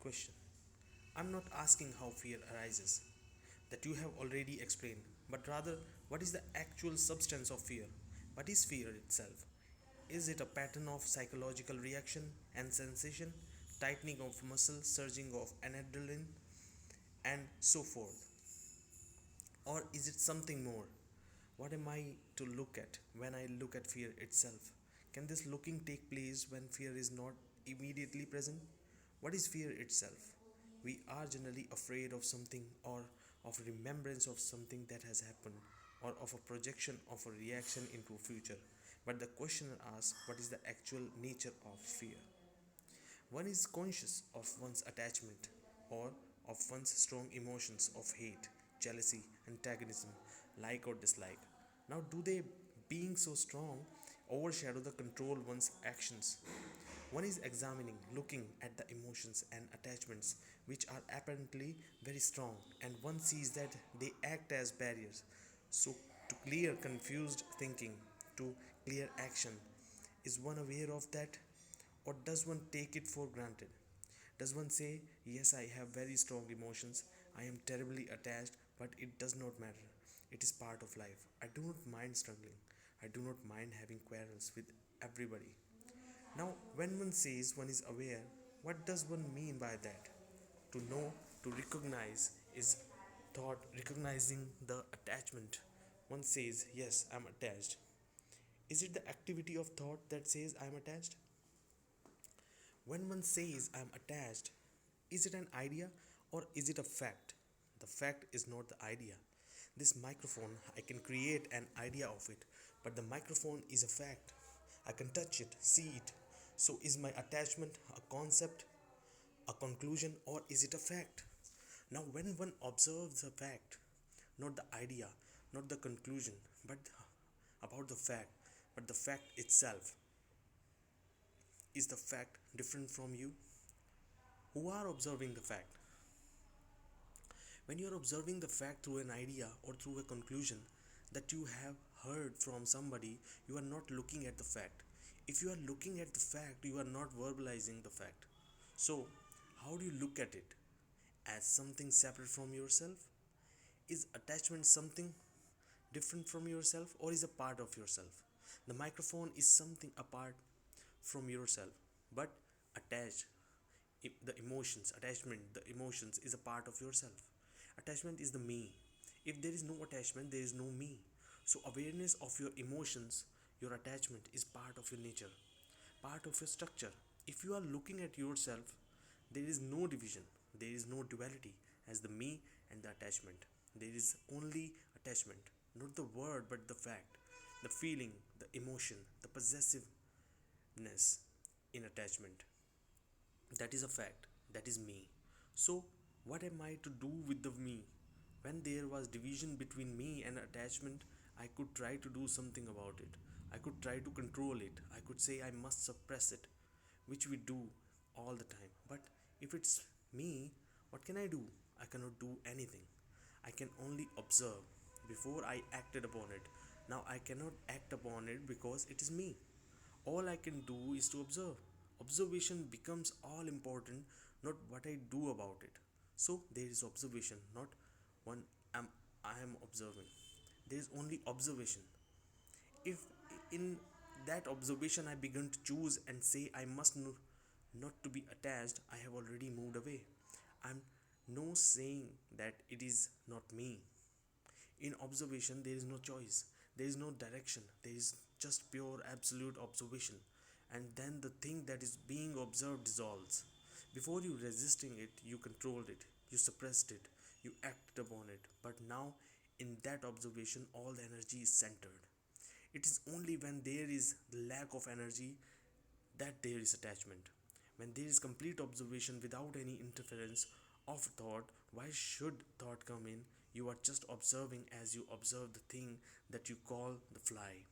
question. I'm not asking how fear arises, that you have already explained, but rather what is the actual substance of fear? What is fear itself? Is it a pattern of psychological reaction and sensation, tightening of muscle, surging of adrenaline, and so forth? Or is it something more? What am I to look at when I look at fear itself? Can this looking take place when fear is not immediately present? What is fear itself? We are generally afraid of something, or of remembrance of something that has happened, or of a projection of a reaction into future. But the questioner asks, what is the actual nature of fear? One is conscious of one's attachment, or of one's strong emotions of hate, jealousy, antagonism, like or dislike. Now, do they, being so strong, overshadow the control one's actions? One is examining, looking at the emotions and attachments which are apparently very strong, and one sees that they act as barriers. So, to clear confused thinking, to clear action, is one aware of that, or does one take it for granted? Does one say, yes, I have very strong emotions, I am terribly attached, but it does not matter. It is part of life. I do not mind struggling. I do not mind having quarrels with everybody. Now, when one says one is aware, what does one mean by that? To know, to recognize is thought recognizing the attachment. One says, yes, I'm attached. Is it the activity of thought that says I'm attached? When one says I'm attached, is it an idea or is it a fact? The fact is not the idea. This microphone, I can create an idea of it, but the microphone is a fact. I can touch it, see it. So, is my attachment a concept, a conclusion, or is it a fact? Now, when one observes the fact, not the idea, not the conclusion, but about the fact, but the fact itself, is the fact different from you? Who are observing the fact? When you are observing the fact through an idea or through a conclusion that you have heard from somebody, you are not looking at the fact. If you are looking at the fact, you are not verbalizing the fact. So, how do you look at it? As something separate from yourself? Is attachment something different from yourself, or is a part of yourself? The microphone is something apart from yourself, but attached. The emotions, attachment, the emotions is a part of yourself. Attachment is the me. If there is no attachment, there is no me. So, awareness of your emotions, your attachment is part of your nature, part of your structure. If you are looking at yourself, there is no division, there is no duality as the me and the attachment. There is only attachment, not the word but the fact, the feeling, the emotion, the possessiveness in attachment. That is a fact, that is me. So, what am I to do with the me? When there was division between me and attachment, I could try to do something about it. I could try to control it. I could say I must suppress it, which we do all the time. But if it's me, what can I do? I cannot do anything. I can only observe before I acted upon it. Now I cannot act upon it because it is me. All I can do is to observe. Observation becomes all important, not what I do about it. So there is observation, not one am I am observing. There is only observation. If in that observation I begin to choose and say I must not to be attached, I have already moved away. I'm no saying that it is not me. In observation, there is no choice, there is no direction, there is just pure absolute observation. And then the thing that is being observed dissolves. Before you resisting it, you controlled it, you suppressed it, you acted upon it. But now, in that observation, all the energy is centered. It is only when there is the lack of energy that there is attachment. When there is complete observation without any interference of thought, why should thought come in? You are just observing as you observe the thing that you call the fly.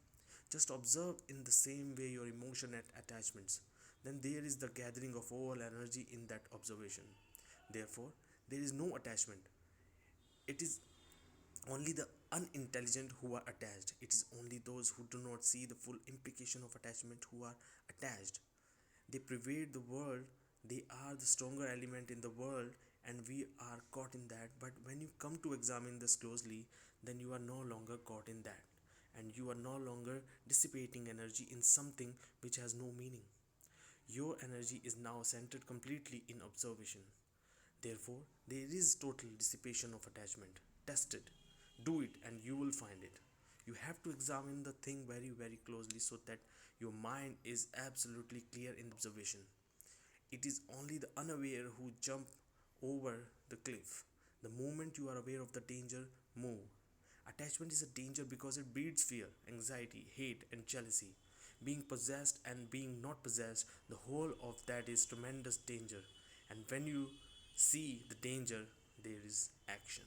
Just observe in the same way your emotion and attachments. Then there is the gathering of all energy in that observation. Therefore, there is no attachment. It is only the unintelligent who are attached. It is only those who do not see the full implication of attachment who are attached. They pervade the world, They are the stronger element in the world, and we are caught in that. But when you come to examine this closely, then you are no longer caught in that, and you are no longer dissipating energy in something which has no meaning. Your energy is now centered completely in observation. Therefore, there is total dissipation of attachment. Test it, do it, and you will find it. You have to examine the thing very, very closely so that your mind is absolutely clear in observation. It is only the unaware who jump over the cliff. The moment you are aware of the danger, move. Attachment is a danger because it breeds fear, anxiety, hate, and jealousy. Being possessed and being not possessed, the whole of that is tremendous danger. And when you see the danger, there is action.